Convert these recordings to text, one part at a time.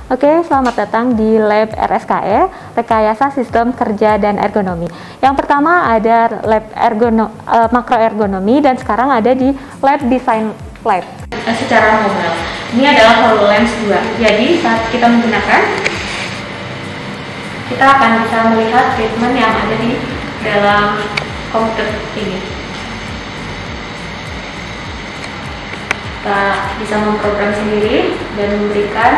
Oke, selamat datang di Lab RSKE, Rekayasa Sistem Kerja dan Ergonomi. Yang pertama ada Lab Makroergonomi dan sekarang ada di Lab Design Lab. Secara mobile, ini adalah HoloLens 2. Jadi saat kita menggunakan, kita akan bisa melihat treatment yang ada di dalam komputer ini. Kita bisa memprogram sendiri dan memberikan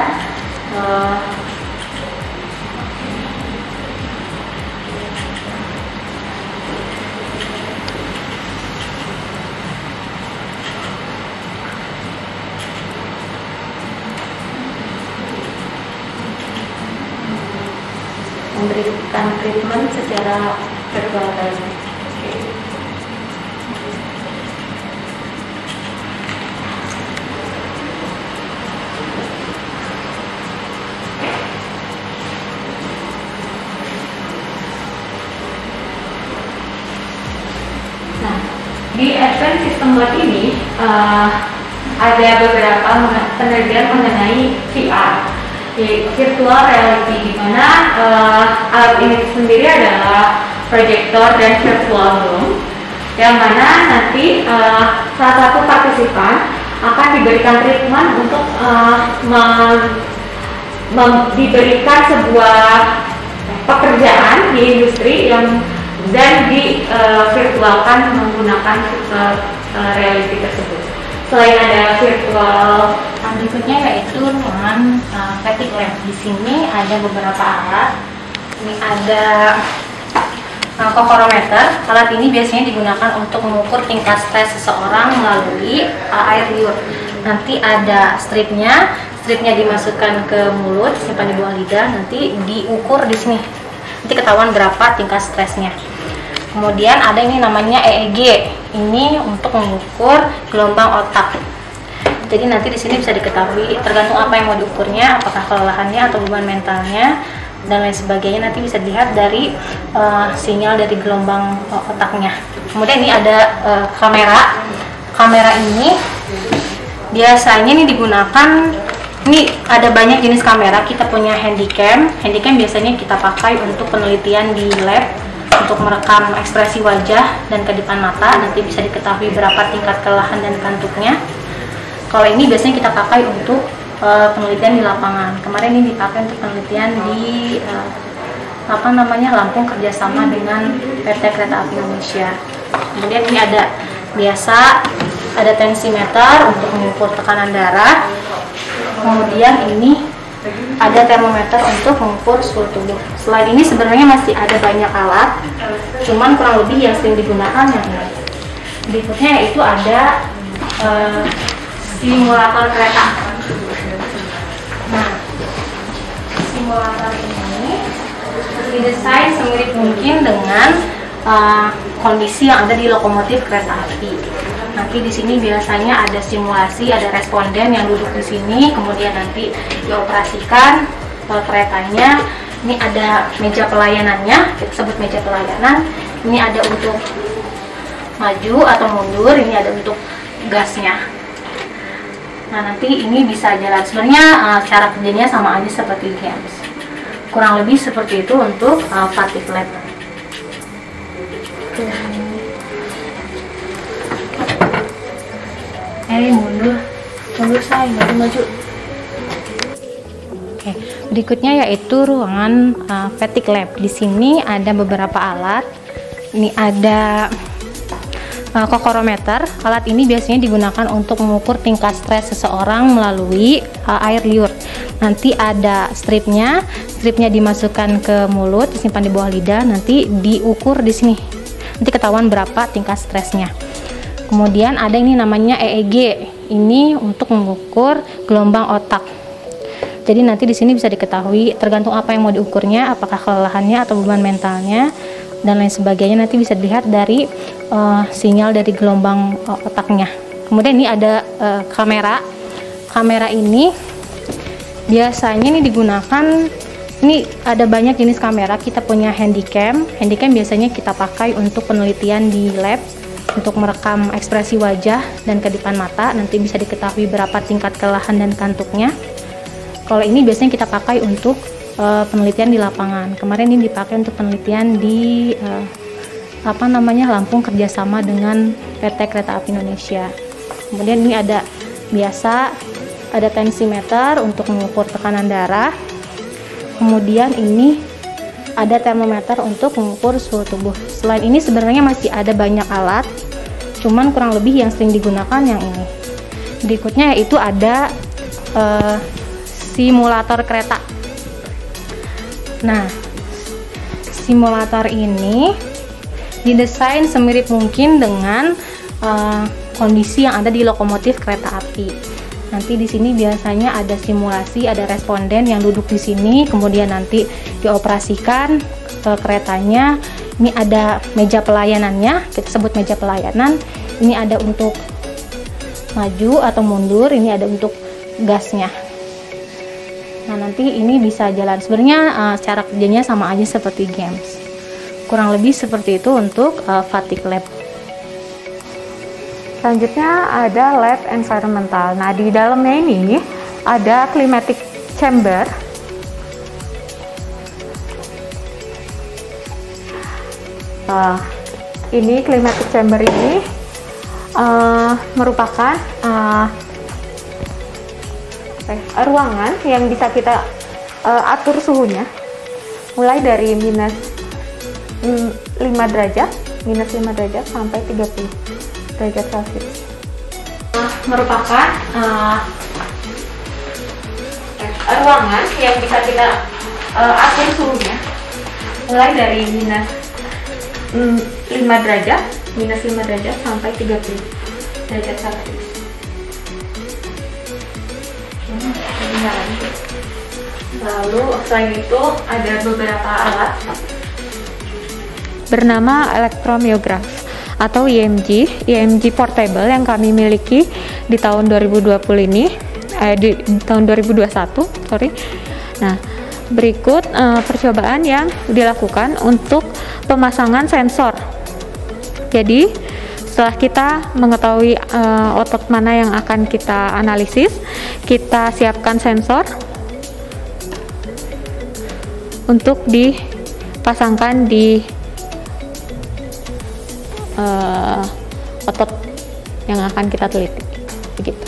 treatment secara virtual reality. Di Advanced System Lab ini ada beberapa penelitian mengenai VR, virtual reality, di mana alat ini sendiri adalah proyektor dan virtual room, yang mana nanti salah satu partisipan akan diberikan treatment untuk diberikan sebuah pekerjaan di industri yang dan virtualkan menggunakan reality tersebut. Selain ada virtual, berikutnya yaitu ruangan fatigue lab. Di sini ada beberapa alat. Ini ada kokorometer. Alat ini biasanya digunakan untuk mengukur tingkat stres seseorang melalui air liur. Nanti ada stripnya dimasukkan ke mulut, simpan di bawah lidah, nanti diukur di sini. Nanti ketahuan berapa tingkat stresnya. Kemudian ada ini namanya EEG. Ini untuk mengukur gelombang otak. Jadi nanti di sini bisa diketahui tergantung apa yang mau diukurnya, apakah kelelahannya atau beban mentalnya dan lain sebagainya. Nanti bisa dilihat dari sinyal dari gelombang otaknya. Kemudian ini ada kamera. Kamera ini biasanya ini digunakan. Ini ada banyak jenis kamera. Kita punya handycam. Handycam biasanya kita pakai untuk penelitian di lab, untuk merekam ekspresi wajah dan kedipan mata. Nanti bisa diketahui berapa tingkat kelelahan dan kantuknya. Kalau ini biasanya kita pakai untuk penelitian di lapangan. Kemarin ini dipakai untuk penelitian di Lampung, kerjasama dengan PT Kereta Api Indonesia. Kemudian ini ada ada tensimeter untuk mengukur tekanan darah. Kemudian ini ada termometer untuk mengukur suhu tubuh. Selain ini sebenarnya masih ada banyak alat, cuman kurang lebih yang sering digunakan yang ini. Berikutnya yaitu ada simulator kereta. Nah, simulator ini didesain semirip mungkin dengan kondisi yang ada di lokomotif kereta api. Nanti di sini biasanya ada simulasi, ada responden yang duduk di sini, kemudian nanti dioperasikan keretanya. Ini ada meja pelayanannya, kita sebut meja pelayanan. Ini ada untuk maju atau mundur, ini ada untuk gasnya. Nah, nanti ini bisa jalan. Sebenarnya cara kerjanya sama aja seperti games. Kurang lebih seperti itu untuk fatigue lab. Mundur saya, maju. Oke, berikutnya yaitu ruangan fatigue lab. Di sini ada beberapa alat. Ini ada kokorometer. Alat ini biasanya digunakan untuk mengukur tingkat stres seseorang melalui air liur. Nanti ada stripnya dimasukkan ke mulut, disimpan di bawah lidah, nanti diukur di sini. Nanti ketahuan berapa tingkat stresnya. Kemudian ada ini namanya EEG. Ini untuk mengukur gelombang otak. Jadi nanti di sini bisa diketahui tergantung apa yang mau diukurnya, apakah kelelahannya atau beban mentalnya dan lain sebagainya. Nanti bisa dilihat dari sinyal dari gelombang otaknya. Kemudian ini ada kamera. Kamera ini biasanya ini digunakan. Ini ada banyak jenis kamera. Kita punya handycam. Handycam biasanya kita pakai untuk penelitian di lab, untuk merekam ekspresi wajah dan kedipan mata. Nanti bisa diketahui berapa tingkat kelelahan dan kantuknya. Kalau ini biasanya kita pakai untuk penelitian di lapangan. Kemarin ini dipakai untuk penelitian di Lampung kerjasama dengan PT Kereta Api Indonesia. Kemudian ini ada tensimeter untuk mengukur tekanan darah. Kemudian ini ada termometer untuk mengukur suhu tubuh. Selain ini sebenarnya masih ada banyak alat, cuman kurang lebih yang sering digunakan yang ini. Berikutnya yaitu ada simulator kereta. Nah, simulator ini didesain semirip mungkin dengan kondisi yang ada di lokomotif kereta api. Nanti di sini biasanya ada simulasi, ada responden yang duduk di sini, kemudian nanti dioperasikan ke keretanya. Ini ada meja pelayanannya, kita sebut meja pelayanan. Ini ada untuk maju atau mundur, ini ada untuk gasnya. Nah, nanti ini bisa jalan. Sebenarnya cara kerjanya sama aja seperti games. Kurang lebih seperti itu untuk fatigue lab. Selanjutnya ada lab environmental. Nah, di dalamnya ini ada climatic chamber. Ini climatic chamber ini merupakan ruangan yang bisa kita atur suhunya mulai dari minus 5 derajat sampai 30 derajat Celcius. Merupakan ruangan yang bisa kita atur suhunya mulai dari minus 5 derajat sampai 30 derajat Celcius. Lalu selain itu ada beberapa alat bernama elektromiograf atau IMG portable yang kami miliki di tahun 2020 ini, di tahun 2021, sorry. Nah, berikut percobaan yang dilakukan untuk pemasangan sensor. Jadi, setelah kita mengetahui otot mana yang akan kita analisis, kita siapkan sensor untuk dipasangkan di otot yang akan kita teliti, begitu.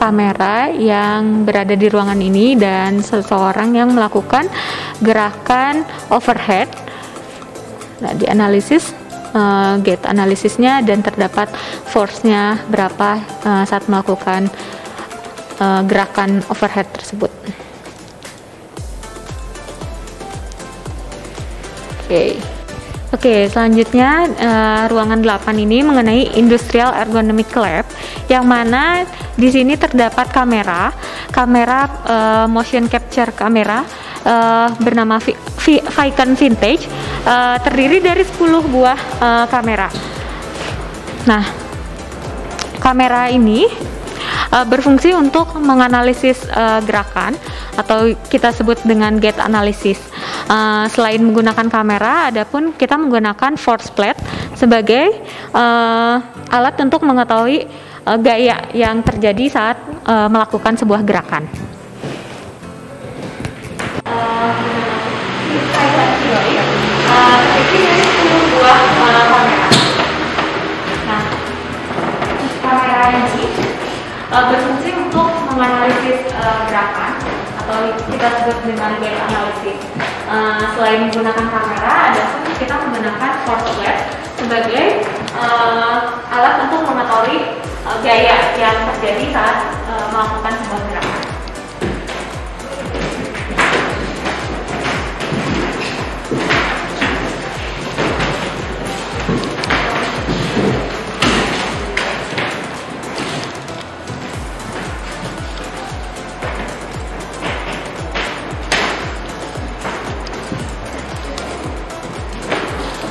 Kamera yang berada di ruangan ini dan seseorang yang melakukan gerakan overhead. Nah, dianalisis gate analisisnya dan terdapat force-nya berapa saat melakukan gerakan overhead tersebut. Oke, selanjutnya ruangan 8 ini mengenai Industrial Ergonomic Lab, yang mana di sini terdapat kamera motion capture kamera bernama Vicon Vintage, terdiri dari 10 buah kamera. Nah, kamera ini berfungsi untuk menganalisis gerakan atau kita sebut dengan gate analysis. Selain menggunakan kamera, adapun kita menggunakan force plate sebagai alat untuk mengetahui gaya yang terjadi saat melakukan sebuah gerakan. Kamera ini berfungsi untuk menganalisis gerakan atau kita sebut dengan gate analysis. Selain menggunakan kamera, adapun kita menggunakan force plate sebagai alat untuk mengetahui gaya yang terjadi saat melakukan sebuah gerakan.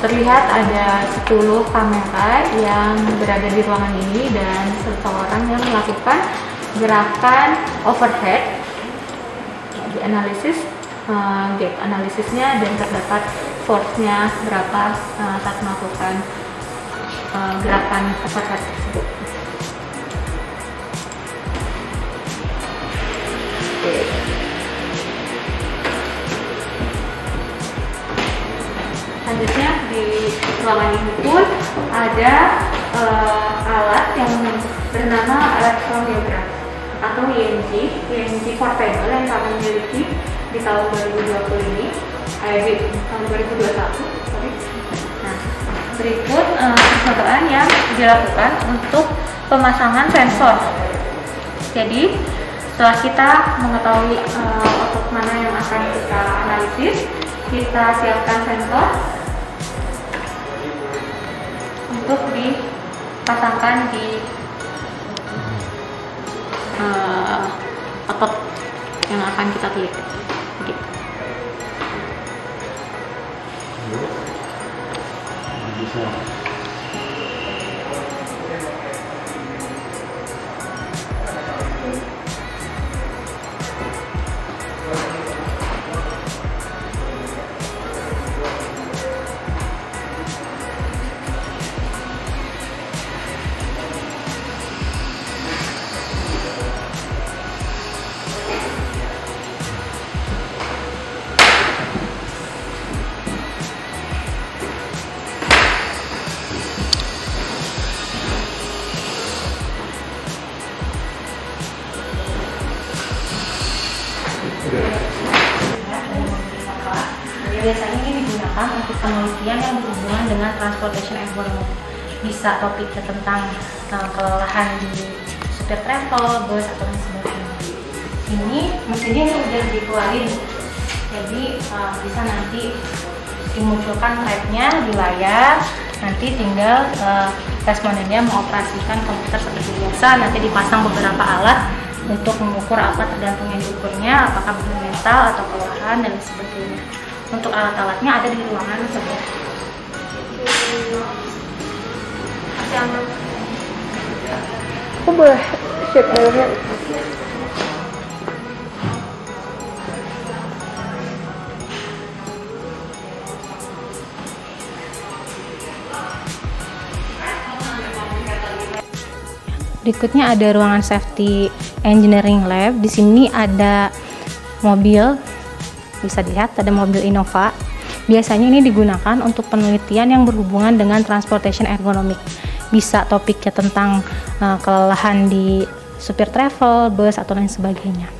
Seperti lihat ada 10 kamera yang berada di ruangan ini dan seseorang yang melakukan gerakan overhead di analisis gap analisisnya, dan terdapat force-nya berapa saat melakukan gerakan overhead tersebut. Selanjutnya di ruangan ini pun ada alat yang bernama elektromiogram atau EMG portable yang kami miliki di tahun 2020 ini, di tahun 2021. Nah, berikut pemetaan yang dilakukan untuk pemasangan sensor. Jadi setelah kita mengetahui otot mana yang akan kita analisis, kita siapkan sensor untuk dipasangkan di otot yang akan kita teliti. Bisa. Biasanya ini digunakan untuk penelitian yang berhubungan dengan transportation environment. Bisa topiknya tentang kelelahan di supir travel, bus, atau lain sebagainya. Ini mesinnya udah dikeluarin, jadi bisa nanti dimunculkan tracknya di layar. Nanti tinggal respondennya mengoperasikan komputer seperti biasa. Nanti dipasang beberapa alat untuk mengukur apa tergantung yang diukurnya, apakah beban mental atau kelelahan dan sebagainya. Untuk alat-alatnya ada di ruangan sebelah. Aku boleh cek dalamnya? Berikutnya ada ruangan safety engineering lab. Di sini ada mobil. Bisa dilihat ada mobil Innova. Biasanya ini digunakan untuk penelitian yang berhubungan dengan transportation ergonomik. Bisa topiknya tentang kelelahan di supir travel, bus, atau lain sebagainya.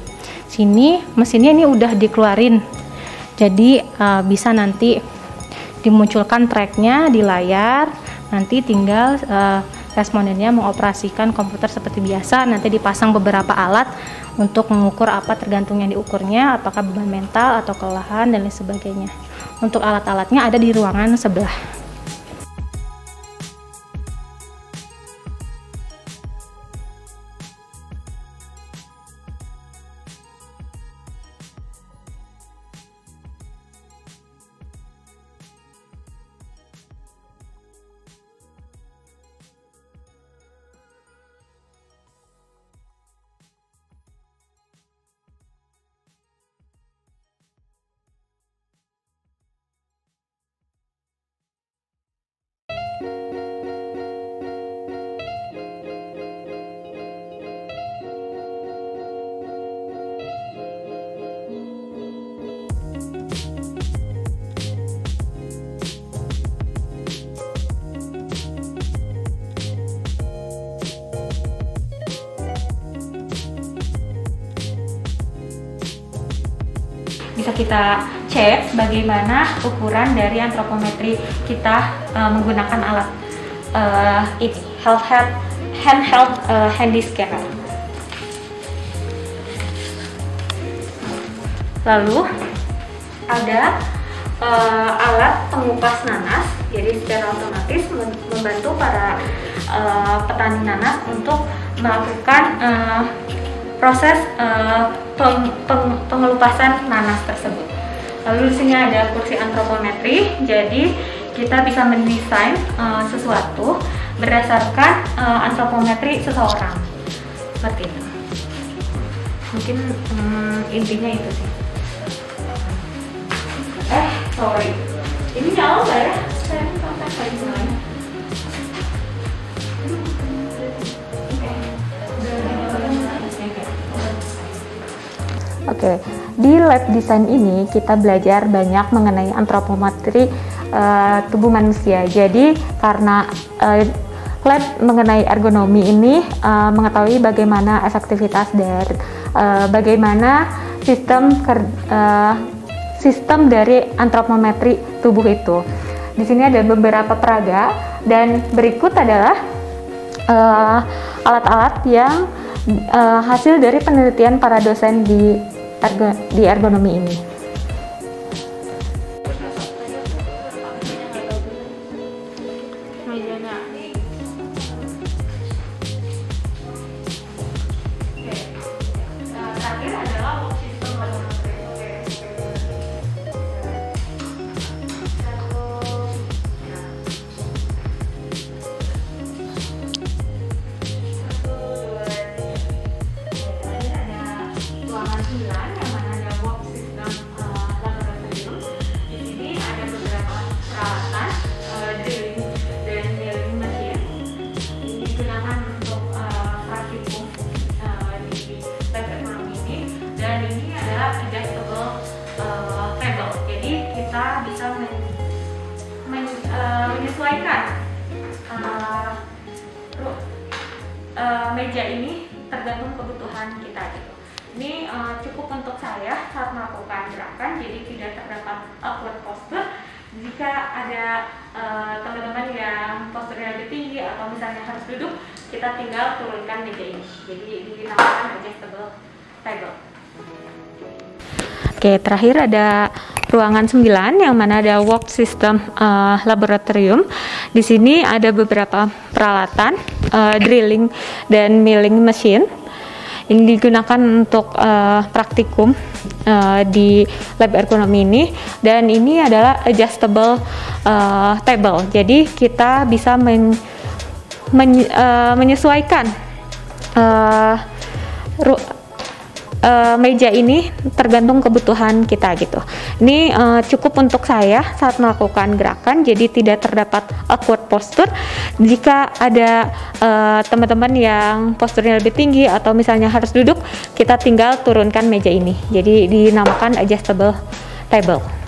Sini mesinnya ini udah dikeluarin, jadi bisa nanti dimunculkan tracknya di layar. Nanti tinggal respondennya mengoperasikan komputer seperti biasa. Nanti dipasang beberapa alat untuk mengukur apa tergantung yang diukurnya, apakah beban mental atau kelelahan dan lain sebagainya. Untuk alat-alatnya ada di ruangan sebelah. Bisa kita cek bagaimana ukuran dari antropometri kita menggunakan alat ini, handheld handy scanner. Lalu ada alat pengupas nanas, jadi secara otomatis membantu para petani nanas untuk melakukan proses pengelupasan nanas tersebut. Lalu di sini ada kursi antropometri, jadi kita bisa mendesain sesuatu berdasarkan antropometri seseorang, seperti itu. Mungkin intinya itu sih. Sorry, ini nyala nggak ya? Saya sampai kayak gimana? Oke, di lab design ini kita belajar banyak mengenai antropometri tubuh manusia. Jadi karena lab mengenai ergonomi ini mengetahui bagaimana efektivitas dari bagaimana sistem dari antropometri tubuh itu. Di sini ada beberapa peraga dan berikut adalah alat-alat yang hasil dari penelitian para dosen di ergonomi ini. Menyesuaikan meja ini tergantung kebutuhan kita gitu. Ini cukup untuk saya saat melakukan gerakan, jadi tidak terdapat awkward posture. Jika ada teman-teman yang posturnya lebih tinggi atau misalnya harus duduk, kita tinggal turunkan meja ini. Jadi dinamakan adjustable table. Oke, terakhir ada ruangan 9 yang mana ada work system laboratorium. Di sini ada beberapa peralatan drilling dan milling machine yang digunakan untuk praktikum di lab ergonomi ini, dan ini adalah adjustable table. Jadi kita bisa menyesuaikan meja ini tergantung kebutuhan kita gitu. Ini cukup untuk saya saat melakukan gerakan, jadi tidak terdapat awkward posture. Jika ada teman-teman yang posturnya lebih tinggi atau misalnya harus duduk, kita tinggal turunkan meja ini. Jadi dinamakan adjustable table.